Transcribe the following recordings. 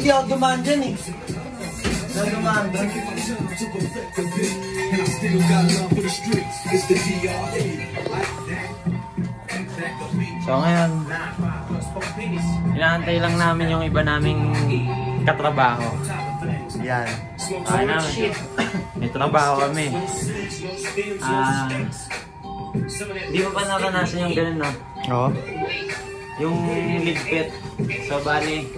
hindi ako dumaan dyan eh. Dumaan dyan. So ngayon, inaantay lang namin yung iba naming katrabaho. Yan. Ay namin. May trabaho kami. Di mo pa naranasan yung ganun, no? Oo. Yung ligpit. So bali,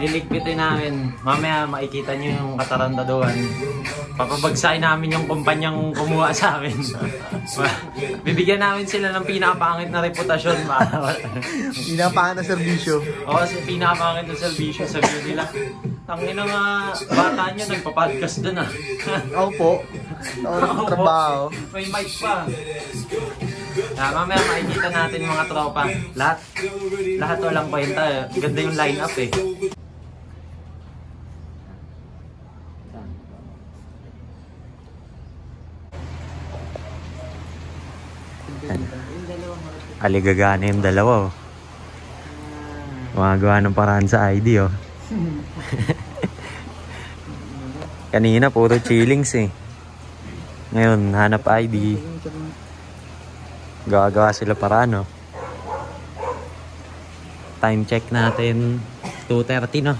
liligpitin namin. Mamaya makikita nyo yung katarantaduhan. Papabagsakin namin yung kumpanyang kumuha sa amin. Bibigyan namin sila ng pinakapangit na reputasyon. Pinakapangit na serbisyo. Oo, pinakapangit na serbisyo. Sabihin nila, tangin na nga bata nyo, nagpa-podcast dun ah. Opo. Trabaho. May mic pa. Mamaya makikita natin mga tropa. Lahat walang kwenta. Ganda yung line-up eh. Aligagana yung dalawa oh. Gumagawa ng paraan sa ID oh. Kanina puro chillings eh. Ngayon hanap ID. Gawa-gawa sila paraan oh. Time check natin 2:30 no.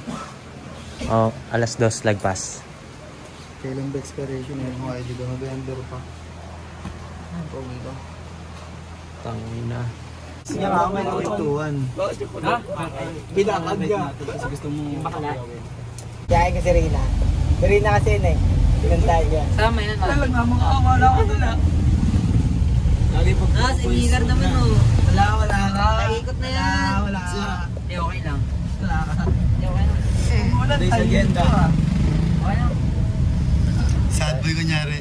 O alas 2 lagpas. Kailan ba expiration yung ID do? November pa. Pogi ba? Tangina. Siya nga may nautuan. Ha? Bilakad ka. Gusto mo Kaya kasi Rina. Rina kasi yun eh. Pinantay ka. Sama yan. Talaga mga wala ko doon ah. Sinigar naman oh. Wala ka. Naikot na yan. Wala ka. Hindi, okay lang. Wala ka. Hindi, okay lang. Wala tayo agenda. Okay lang. sad boy kunyari.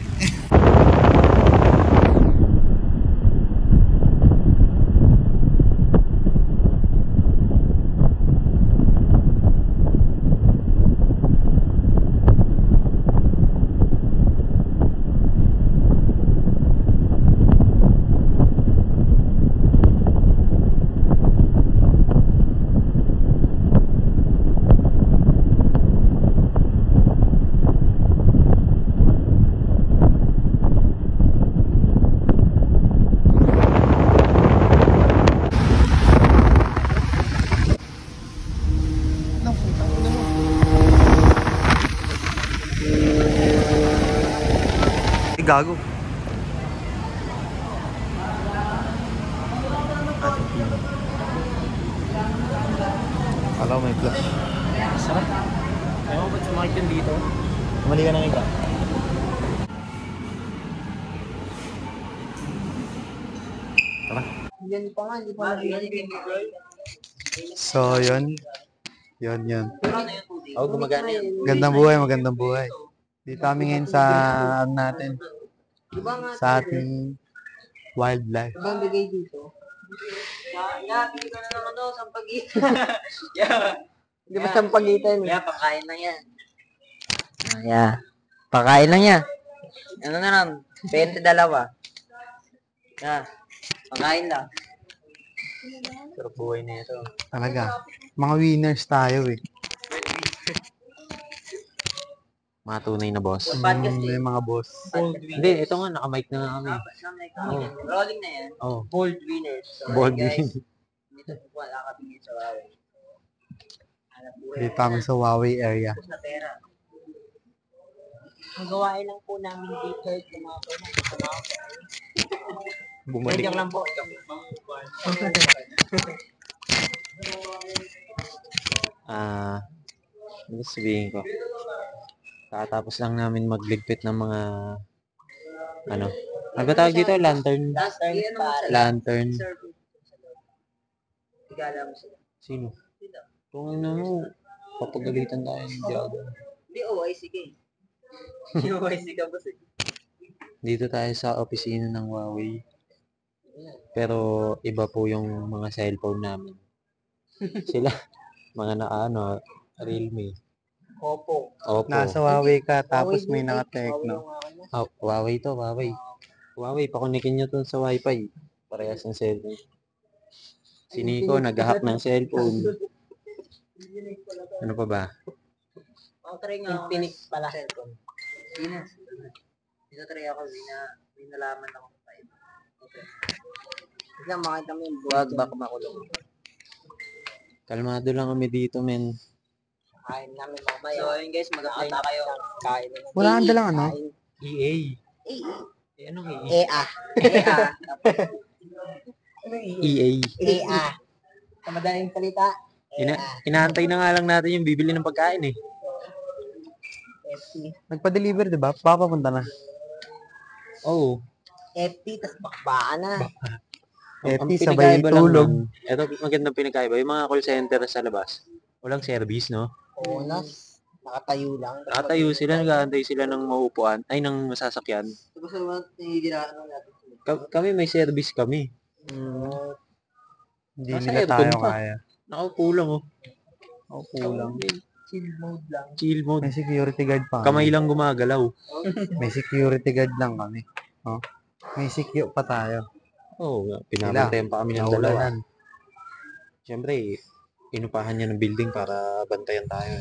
Gago. Kala ko may flash. Sarap. Ayaw ba't sumakit yun dito? Mali ka na nga. Tara. Yan pa nga, hindi pa nabigyan. So, yun. Yun. Oo, gumagana yan. Magandang buhay. Dito kami ngayon sa ano natin. Sa ating wildlife. Ibang bigay dito. Bigay ka na naman daw, sampagitan. Di ba sampagitan? Pakain lang yan. Pakain lang yan. Ano na lang, 22. Pakain lang. Sarap buhay na ito. Talaga. Mga winners tayo eh. Mga tunay na boss. May mga boss. Hindi, ito nga, naka-mic na nga kami. Rolling na yan. Oh. Bold winners. So, Bold guys, win. dito wala kami sa Huawei. Hanap buhay. Dito kami sa Huawei area. Tapos na pera. Ang gawain lang po namin dito ay tumapo na. Bumalik. Joke lang po. Ano sabihin ko? Tatapos lang namin magligpit ng mga ano tawag dito? Lantern? Lantern. Tigala mo sila. Sino? Kung ano mo, papagalitan tayo ng Diago. Hindi, OIC ka eh. OIC ka ba siya? Dito tayo sa opisina ng Huawei. Pero iba po yung mga cellphone namin. Sila, mga Realme. Oppo. Nasa Huawei ka tapos may naka-Tecno. Huawei to, Huawei. Huawei, pakunikin nyo to sa Wi-Fi. Parehas ng cellphone. Si Nico, nag-hack ng cellphone. Ano pa ba? Ako try nga ako Infinix pala. Cellphone. Venus. Dito try ako, may nalaman ako pa iba. Okay. Bigla makita mo yung buwag, baka makulong. Kalmado lang kami dito, men. Kain namin mamaya. So ayun guys, mag-apply na kayo. Kain na. Wala kang dalang ano? EA. Anong EA? EA. EA. EA. EA. Sa madaling salita, Inaantay na nga lang natin yung bibili ng pagkain eh. FT. Nagpa-deliver, di ba? Baka papunta na. Oo. FT, tas bakbaan na. FT, sabay tulog. Ito, magandang pinagkaiba. Yung mga call center sa labas, walang service, no? Onas, nakatayo lang. Nakatayo sila, nag-aantay sila ng maupuan, ay, ng masasakyan. Tapos naman, tinigiraan natin. Kami may service kami. Hindi nila tayo kaya. Nakaupo lang, oh. Nakaupo lang. Chill mode lang. Chill mode. May security guard pa. Kamay lang gumagalaw. May security guard lang kami. Oh. May secure pa tayo. Oo, pinabantayan pa kami ng dalawa. Siyempre, inupahan niya ng building para bantayan tayo.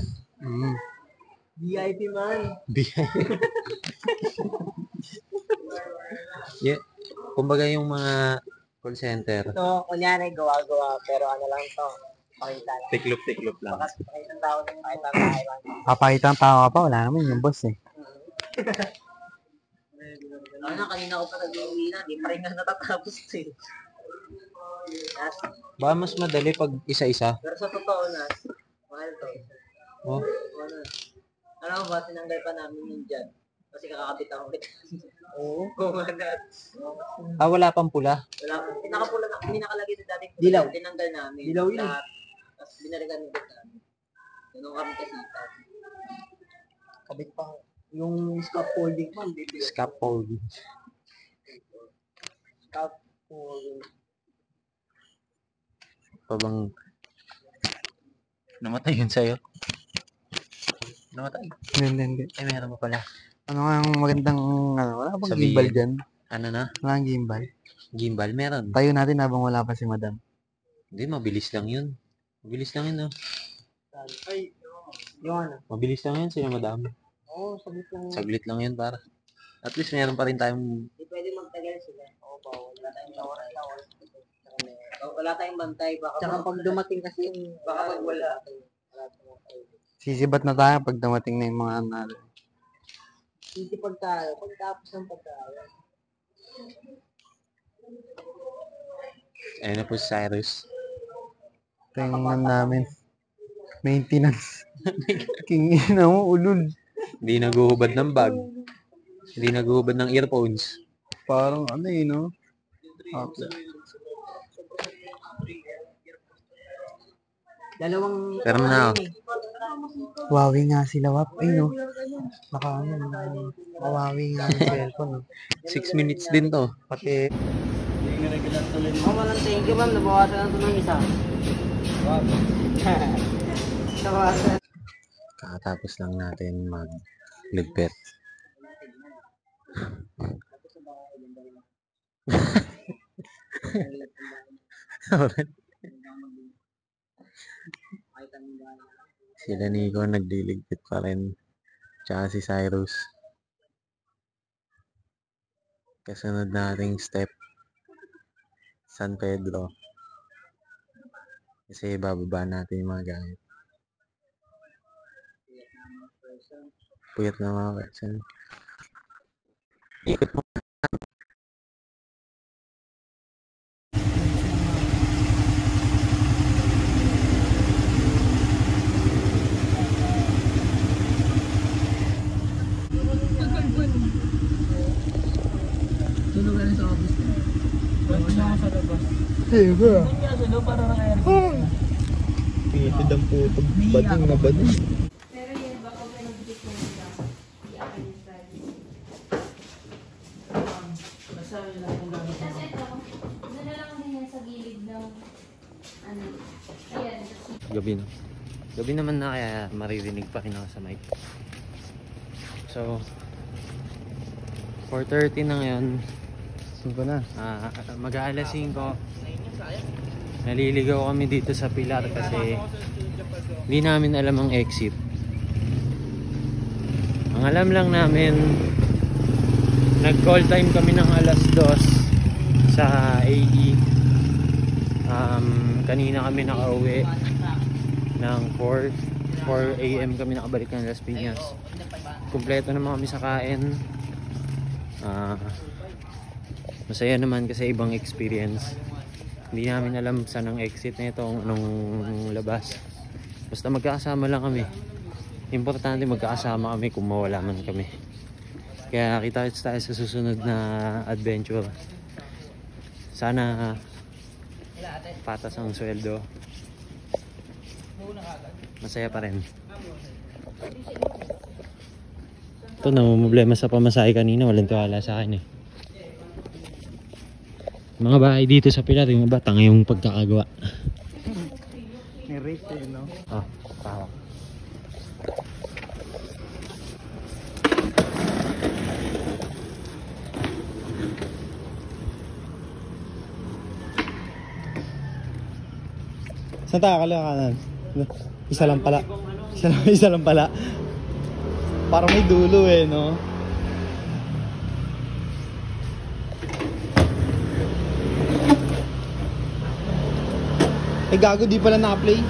VIP man. Yeah. Kumbaga yung mga call center. So, kunyari, gawa-gawa, pero ano lang to. Pakita lang. Tiklop-tiklop lang. Bakas pakita ng tao ng pakita ng tao lang. Papakita ang tao ka pa, wala naman yung boss eh. Ano, kanina ko pa nag-uwi na, di pa rin nga natatapos eh. Nas, Baka mas madali pag isa-isa. pero sa totoo, Nas, mahal to. Oh. Ano ba, tinanggal pa namin yung dyan. Kasi kakakabit ako ulit. Oo. Wala pang pula. Wala, pinakapula na, hindi nakalagay na dati. Dilaw. Tinanggal namin. Dilaw yun. Lahat. Tapos binalikan ulit namin. Ganun kami kasita. Kabit pa yung scaffolding man, baby. Scaffolding. Scaffolding. Pa bang namatay yun sa'yo? Namatay? Hindi. Ay, meron pa pala. Ano nga ang magandang, ano, wala bang Sabihin. gimbal dyan? Ano na? Wala ang gimbal. Gimbal, meron. Tayo natin habang wala pa si madam. Hindi, mabilis lang yun. Mabilis lang yun, no? Ay, yung ano? Mabilis lang yun sila madam. Oo, saglit lang. Saglit lang yun, para. At least meron pa rin tayong... Hindi pwede magtagal sila. Oo ba, wala tayong oras. Wala tayong bantay. Baka tsaka pag dumating kasi yung... Baka pag wala. Sisibat na tayo pag dumating na yung mga ano. Sisipag tayo. Pagtapos ng pagkain. Ayun na po si Cyrus. Tingnan namin. Maintenance. Kingina mo, ulul. Hindi naguhubad ng bag. Hindi naguhubad ng earphones. Parang ano eh, no? Okay. Dalawang... Pero na. Huawei nga sila, Wap. Ay, no? Naka ano, Huawei nga yung cellphone, no? 6 minutes din to. Pati... Oh, malang thank you, ma'am. Nabawasan na ito ng isa. Wow. Nabawasan. Kakatapos lang natin mag-ligpit. Sila Nico nagliligpit pa rin. Tsaka si Cyrus. Kasunod nating step. San Pedro. Kasi bababa natin yung mga gamit. Puyat na mga person. Ikot mo. Tulog ka na sa office. Tulog na ako sa labas. Diba? Hindi nga sila para naka-aircon. Pitid ang puto. Bading na bading. Pero yun, baka may nag-dip mo nila. I-akin yung style. Basta yun lang yung gamit mo. Tapos ito, doon na lang din yan sa gilid ng ano. Ayan. Gabi na. Gabi naman na, kaya maririnig pa rin ako sa mic. So, 4:30 na ngayon. 5 na. Mag-aalas 5. Naliligaw kami dito sa Pilar kasi Hindi namin alam ang exit. Ang alam lang namin, nag-call time kami ng alas 2 sa AE. Kanina kami nakauwi ng 4 AM kami nakabalik ng Las Piñas. Kumpleto naman kami sa kain. Masaya naman kasi ibang experience. Hindi namin alam saan ang exit na ito, anong labas. Basta magkakasama lang kami. Importante magkakasama kami kung mawala man kami. Kaya kita tayo sa susunod na adventure. Sana patas ang sweldo. Masaya pa rin. Ito na problema sa pamasahe kanina, walang tiwala sa akin eh. Mga bahay dito sa Pilar, yung iba tanga yung pagkakagawa. May rate eh, no? Ah, tawa. Saan tayo kanan? Isa lang pala. Isa lang pala. Parang may dulo eh, no? Eh gago, di pala na-play.